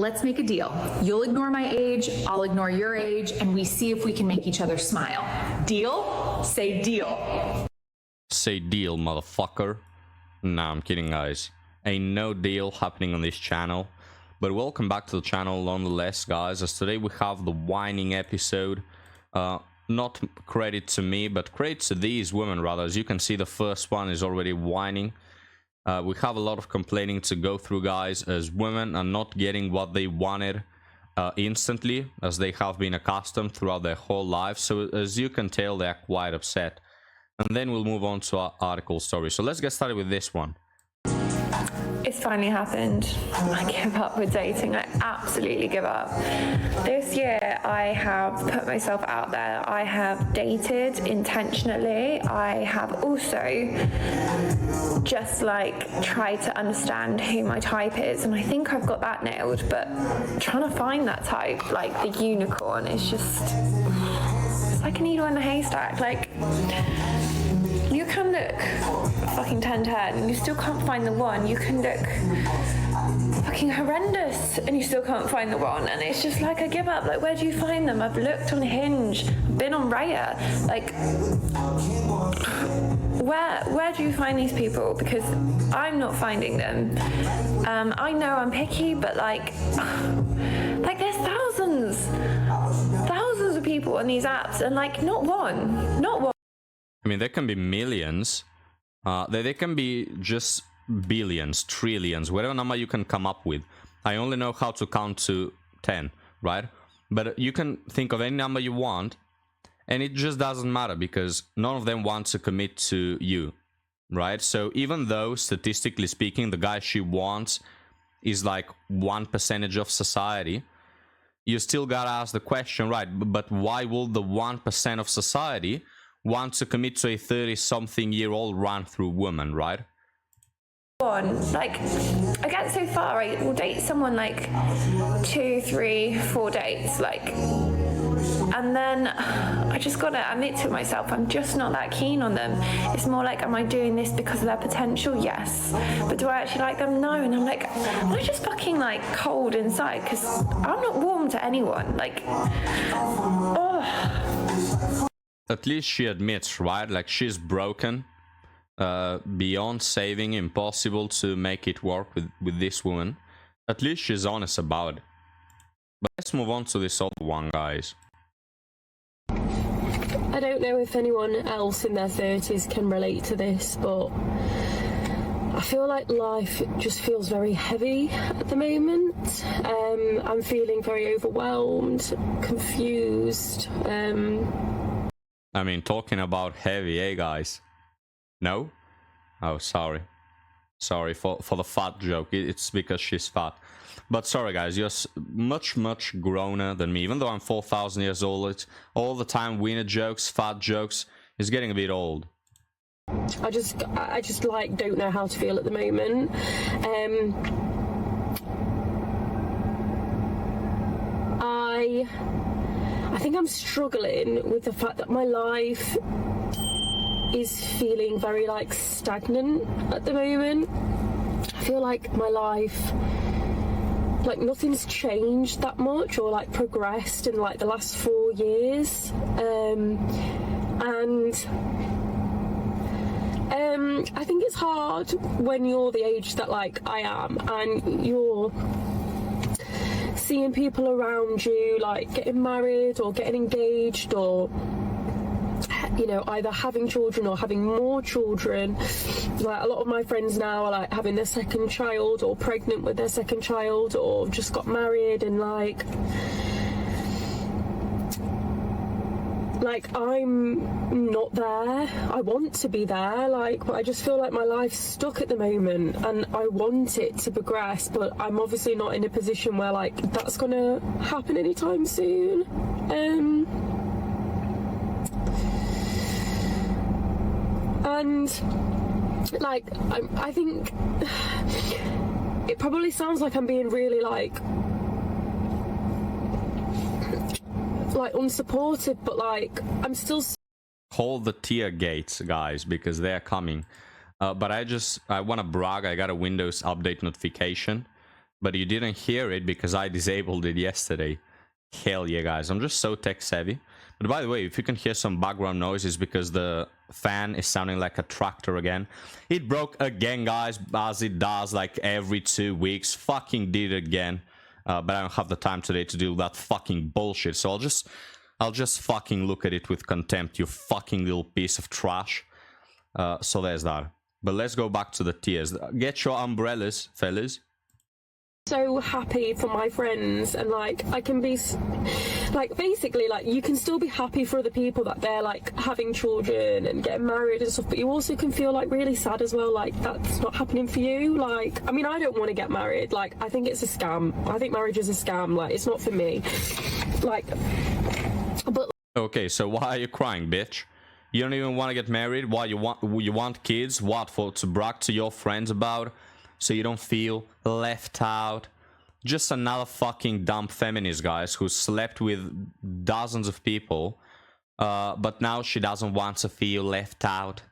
let's make a deal. You'll ignore my age, I'll ignore your age, and we see if we can make each other smile. Deal? Say deal. Say deal, motherfucker. Nah, I'm kidding, guys. Ain't no deal happening on this channel. But welcome back to the channel nonetheless, guys, as today we have the whining episode. Not credit to me, but credit to these women, rather. As you can see, the first one is already whining. We have a lot of complaining to go through, guys, as women are not getting what they wanted instantly, as they have been accustomed throughout their whole life. So as you can tell, they're quite upset. And then we'll move on to our article story. So let's get started with this one. It's finally happened. I give up with dating. I absolutely give up. This year I have put myself out there. I have dated intentionally. I have also just tried to understand who my type is, and I think I've got that nailed, but trying to find that type, like the unicorn, is just, it's like a needle in a haystack. Like, you can look fucking 10/10 and you still can't find the one. You can look fucking horrendous and you still can't find the one. And it's just like, I give up. Like, where do you find them? I've looked on Hinge, I've been on Raya. Like, where do you find these people? Because I'm not finding them. I know I'm picky, but like there's thousands of people on these apps, and like not one. I mean, there can be millions. They can be just billions, trillions, whatever number you can come up with. I only know how to count to 10, right? But you can think of any number you want, and it just doesn't matter because none of them want to commit to you, right? So even though, statistically speaking, the guy she wants is like 1% of society, you still gotta ask the question, right? But why will the 1% of society want to commit to a 30-something-year-old run-through woman, right? Like, I get so far, I will date someone like 2, 3, 4 dates, like, and then I just gotta admit to myself, I'm just not that keen on them. It's more like, am I doing this because of their potential? Yes. But do I actually like them? No. And I'm like, am I just fucking like cold inside? Because I'm not warm to anyone. Like, oh. At least she admits, right? Like, she's broken, beyond saving, impossible to make it work with this woman. At least she's honest about it. But let's move on to this other one, guys. I don't know if anyone else in their 30s can relate to this, but I feel like life just feels very heavy at the moment. I'm feeling very overwhelmed, confused. I mean, talking about heavy, eh, guys? No? Oh, sorry. Sorry for the fat joke. It's because she's fat. But sorry, guys, you're much growner than me. Even though I'm 4,000 years old, it's all the time wiener jokes, fat jokes. It's getting a bit old. I just like don't know how to feel at the moment. I think I'm struggling with the fact that my life is feeling very like stagnant at the moment. I feel like my life, like nothing's changed that much or like progressed in like the last 4 years. I think it's hard when you're the age that like I am and you're seeing people around you like getting married or getting engaged or, you know, either having children or having more children. Like, a lot of my friends now are like having their second child or pregnant with their second child or just got married, and like I'm not there. I want to be there, like, but I just feel like my life's stuck at the moment and I want it to progress, but I'm obviously not in a position where like that's gonna happen anytime soon. And like I think it probably sounds like I'm being really like unsupportive, but like I'm still. Hold the tear gates, guys, because they're coming. But I want to brag. I got a Windows update notification but you didn't hear it because I disabled it yesterday. Hell yeah, guys. I'm just so tech savvy. But by the way, if you can hear some background noises because the fan is sounding like a tractor again. It broke again, guys, as it does like every 2 weeks. Fucking did it again. But I don't have the time today to do that fucking bullshit. So I'll just fucking look at it with contempt, you fucking little piece of trash. So there's that. But let's go back to the tears. Get your umbrellas, fellas. So happy for my friends, and like I can be like, basically, like, you can still be happy for other people that they're like having children and getting married and stuff, but you also can feel like really sad as well, like that's not happening for you. Like, I mean, I don't want to get married. Like, I think it's a scam. I think marriage is a scam. Like, it's not for me. Like, but okay, so why are you crying, bitch? You don't even want to get married? Why you want kids? What, for to brag to your friends about? So you don't feel left out? Just another fucking dumb feminist, guys, who slept with dozens of people, but now she doesn't want to feel left out.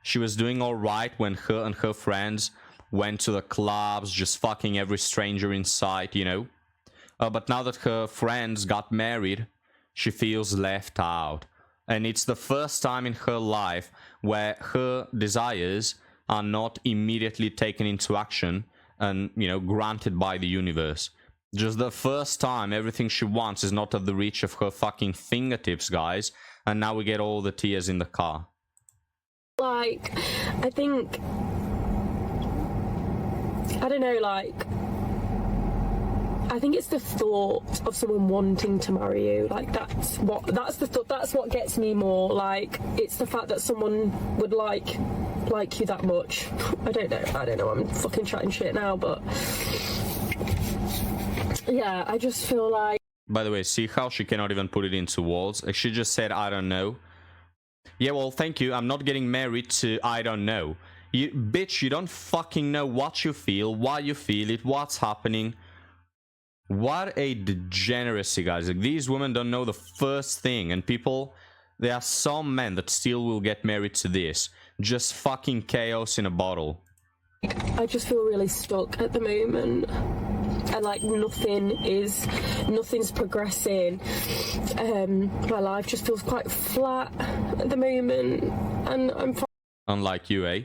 She was doing all right when her and her friends went to the clubs, just fucking every stranger in sight, you know? But now that her friends got married, she feels left out. And it's the first time in her life where her desires are not immediately taken into action and, you know, granted by the universe. Just the first time everything she wants is not at the reach of her fucking fingertips, guys. And now we get all the tears in the car. like, I think, I don't know, like, I think it's the thought of someone wanting to marry you. Like, that's what gets me more. Like, it's the fact that someone would like you that much. I don't know, I'm fucking chatting shit now, but yeah, I just feel like... By the way, see how she cannot even put it into words? She just said, I don't know. Yeah, well, thank you. I'm not getting married to I don't know. You bitch, you don't fucking know what you feel, why you feel it, what's happening. What a degeneracy, guys. Like, these women don't know the first thing, and people, there are some men that still will get married to this. Just fucking chaos in a bottle. I just feel really stuck at the moment, and like nothing's progressing. My life just feels quite flat at the moment, and I'm unlike you, eh?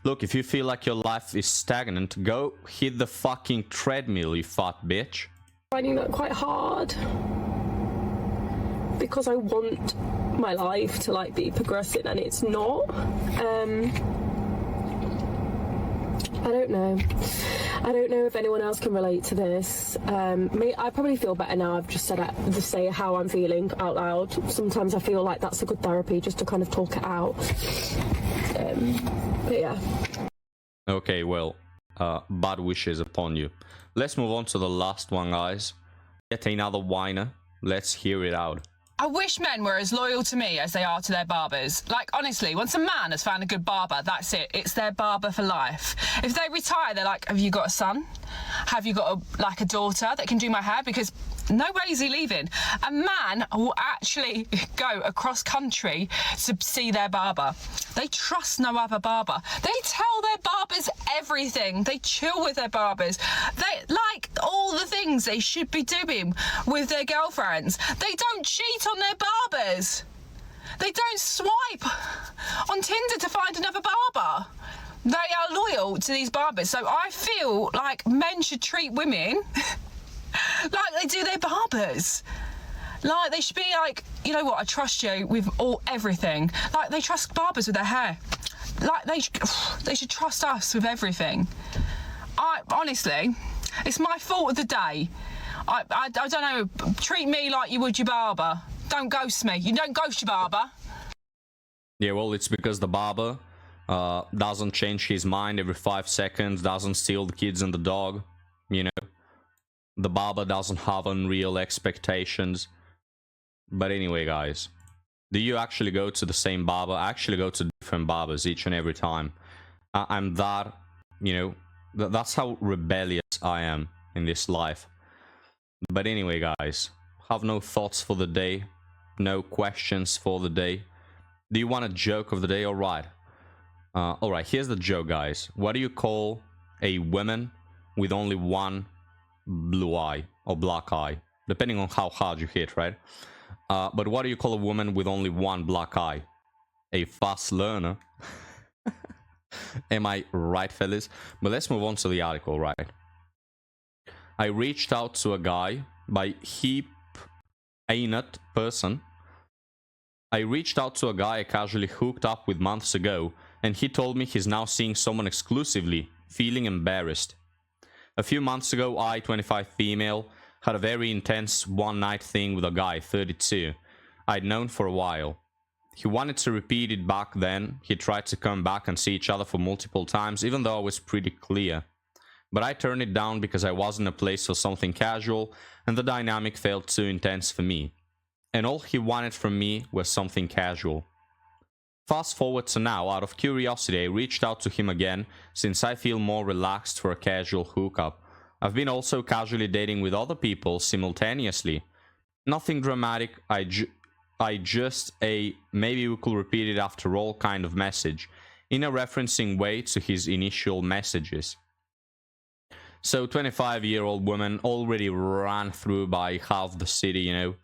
Look, if you feel like your life is stagnant, go hit the fucking treadmill, you fat bitch. finding that quite hard, because I want my life to like be progressing, and it's not. I don't know if anyone else can relate to this. I probably feel better now. I've just say how I'm feeling out loud. Sometimes I feel like that's a good therapy, just to kind of talk it out. But yeah. Okay, well, bad wishes upon you. Let's move on to the last one, guys. Yet another whiner. Let's hear it out. I wish men were as loyal to me as they are to their barbers. Like, honestly, once a man has found a good barber, that's it. It's their barber for life. If they retire, they're like, have you got a son? Have you got a daughter that can do my hair? Because no way is he leaving. A man will actually go across country to see their barber. They trust no other barber. They tell their barbers everything. They chill with their barbers. They like all the things they should be doing with their girlfriends. They don't cheat on their barbers. They don't swipe on Tinder to find another barber. They are loyal to these barbers. So I feel like men should treat women like they do their barbers. Like, they should be like, you know what, I trust you with everything. Like, they trust barbers with their hair. Like, they should trust us with everything. Honestly, it's my fault of the day. I don't know, treat me like you would your barber. Don't ghost me. You don't ghost your barber. Yeah, well, it's because the barber doesn't change his mind every 5 seconds, doesn't steal the kids and the dog, you know. The barber doesn't have unreal expectations. But anyway, guys, do you actually go to the same barber? I actually go to different barbers each and every time. I'm that, you know, that's how rebellious I am in this life. But anyway, guys, have no thoughts for the day, no questions for the day. Do you want a joke of the day? All right. All right, here's the joke, guys. What do you call a woman with only one blue eye or black eye, depending on how hard you hit, right? But what do you call a woman with only one black eye? A fast learner. Am I right, fellas? But let's move on to the article, right? I reached out to a guy by Heap Ain't Person. I reached out to a guy I casually hooked up with months ago, and he told me he's now seeing someone exclusively, feeling embarrassed. A few months ago, I, 25 female, had a very intense one-night thing with a guy, 32, I'd known for a while. He wanted to repeat it back then. He tried to come back and see each other for multiple times, even though I was pretty clear. But I turned it down because I was in a place for something casual, and the dynamic felt too intense for me. And all he wanted from me was something casual. Fast forward to now, out of curiosity, I reached out to him again, since I feel more relaxed for a casual hookup. I've been also casually dating with other people simultaneously. Nothing dramatic, I just a maybe we could repeat it after all kind of message, in a referencing way to his initial messages. So 25-year-old woman already ran through by half the city, you know,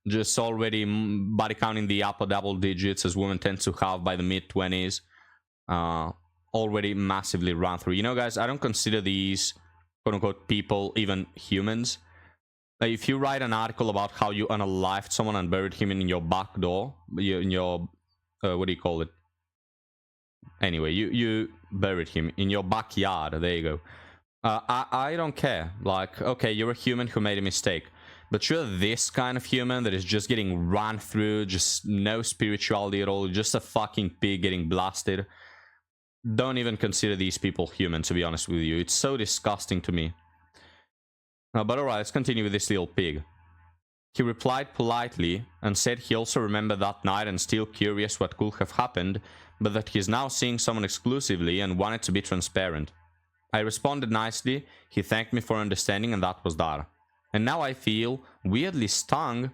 just already body counting the upper double digits as women tend to have by the mid-20s, already massively ran through. You know, guys, I don't consider these quote-unquote people even humans. If you write an article about how you unalived someone and buried him in your back door, in your, what do you call it? Anyway, you buried him in your backyard, there you go. I don't care. Like, okay, you're a human who made a mistake. But you're this kind of human that is just getting run through, just no spirituality at all, just a fucking pig getting blasted. Don't even consider these people human, to be honest with you. It's so disgusting to me. But alright, let's continue with this little pig. He replied politely and said he also remembered that night and still curious what could have happened, but that he's now seeing someone exclusively and wanted to be transparent. I responded nicely, he thanked me for understanding, and that was that. And now I feel weirdly stung,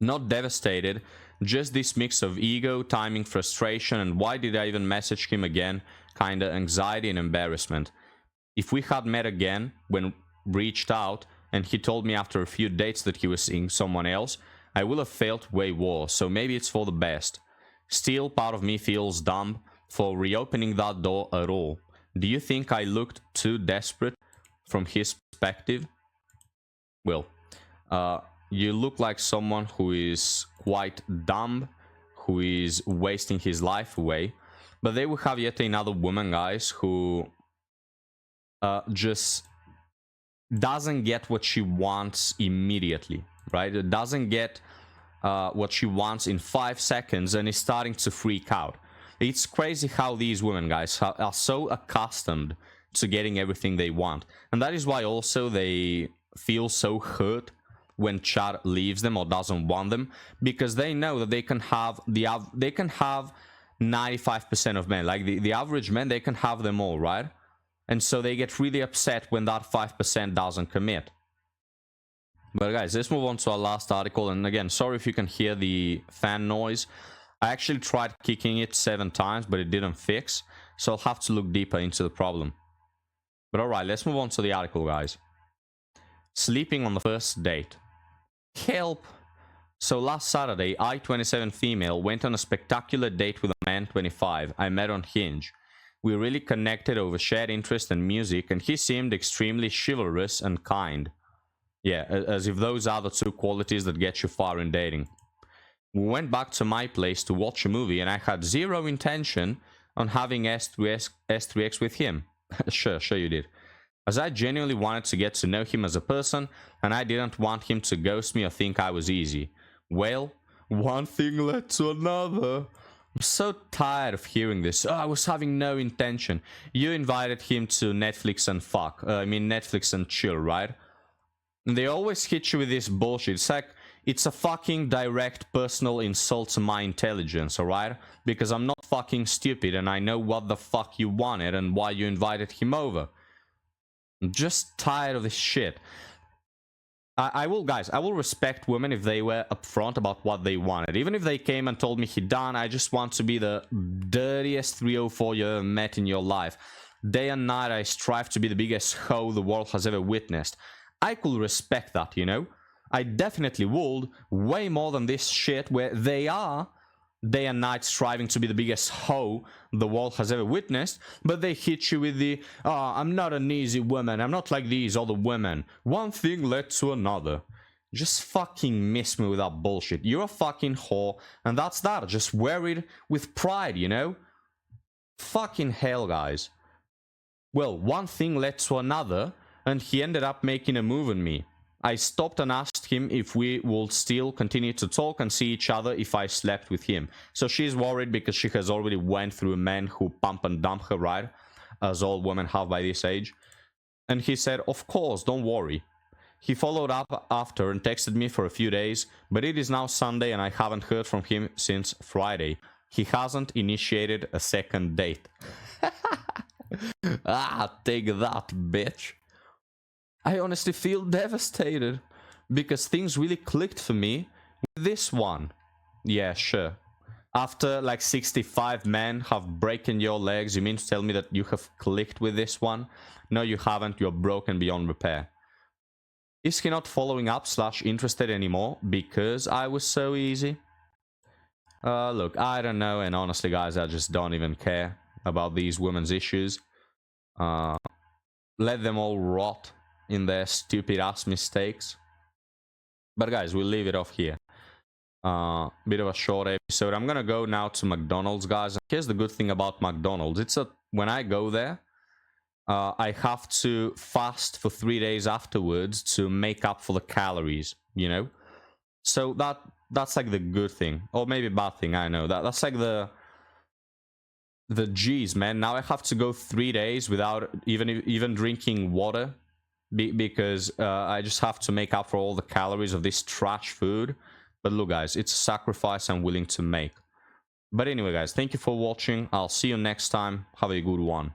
not devastated, just this mix of ego, timing, frustration, and why did I even message him again, kinda anxiety and embarrassment. If we had met again, when reached out, and he told me after a few dates that he was seeing someone else, I would have felt way worse, so maybe it's for the best. Still, part of me feels dumb for reopening that door at all. Do you think I looked too desperate from his perspective? Well, you look like someone who is quite dumb, who is wasting his life away. But they will have yet another woman, guys, who just doesn't get what she wants immediately, right? It doesn't get what she wants in 5 seconds and is starting to freak out. It's crazy how these women, guys, are so accustomed to getting everything they want. And that is why also they feel so hurt when Chad leaves them or doesn't want them, because they know that they can have 95% of men. Like the average men, they can have them all, right? And so they get really upset when that 5% doesn't commit. But guys, let's move on to our last article. And again, sorry if you can hear the fan noise. I actually tried kicking it 7 times, but it didn't fix. So I'll have to look deeper into the problem. But alright, let's move on to the article, guys. Sleeping on the first date. Help! So last Saturday, I, 27 female, went on a spectacular date with a man, 25. I met on Hinge. We really connected over shared interest in music, and he seemed extremely chivalrous and kind. Yeah, as if those are the 2 qualities that get you far in dating. We went back to my place to watch a movie, and I had zero intention on having S3X with him. Sure you did. As I genuinely wanted to get to know him as a person, and I didn't want him to ghost me or think I was easy. Well, one thing led to another. I'm so tired of hearing this. Oh, I was having no intention. You invited him to Netflix and fuck. Netflix and chill, right? And they always hit you with this bullshit. It's like, it's a fucking direct personal insult to my intelligence, alright? Because I'm not fucking stupid and I know what the fuck you wanted and why you invited him over. I'm just tired of this shit. I will respect women if they were upfront about what they wanted. Even if they came and told me, Hidan, I just want to be the dirtiest 304 you ever met in your life. Day and night I strive to be the biggest hoe the world has ever witnessed. I could respect that, you know? I definitely would, way more than this shit where they are day and night striving to be the biggest hoe the world has ever witnessed, but they hit you with the, oh, I'm not an easy woman, I'm not like these other women. One thing led to another. Just fucking miss me with that bullshit. You're a fucking whore, and that's that. Just wear it with pride, you know? Fucking hell, guys. Well, one thing led to another, and he ended up making a move on me. I stopped and asked him if we would still continue to talk and see each other if I slept with him. So she's worried because she has already went through men who pump and dump her, right? As all women have by this age. And he said, of course, don't worry. He followed up after and texted me for a few days, but it is now Sunday and I haven't heard from him since Friday. He hasn't initiated a second date. Ah, take that, bitch. I honestly feel devastated because things really clicked for me with this one. Yeah, sure. After like 65 men have broken your legs, you mean to tell me that you have clicked with this one? No, you haven't. You're broken beyond repair. Is he not following up / interested anymore because I was so easy? Look, I don't know, and honestly, guys, I just don't even care about these women's issues. Let them all rot in their stupid ass mistakes. But guys, we'll leave it off here. Bit of a short episode. I'm gonna go now to McDonald's, guys. Here's the good thing about McDonald's. When I go there, I have to fast for 3 days afterwards to make up for the calories, you know? So that's like the good thing. Or maybe bad thing, I know. That's like the G's, man. Now I have to go 3 days without even drinking water. Because I just have to make up for all the calories of this trash food. But look, guys, it's a sacrifice I'm willing to make. But anyway, guys, thank you for watching. I'll see you next time. Have a good one.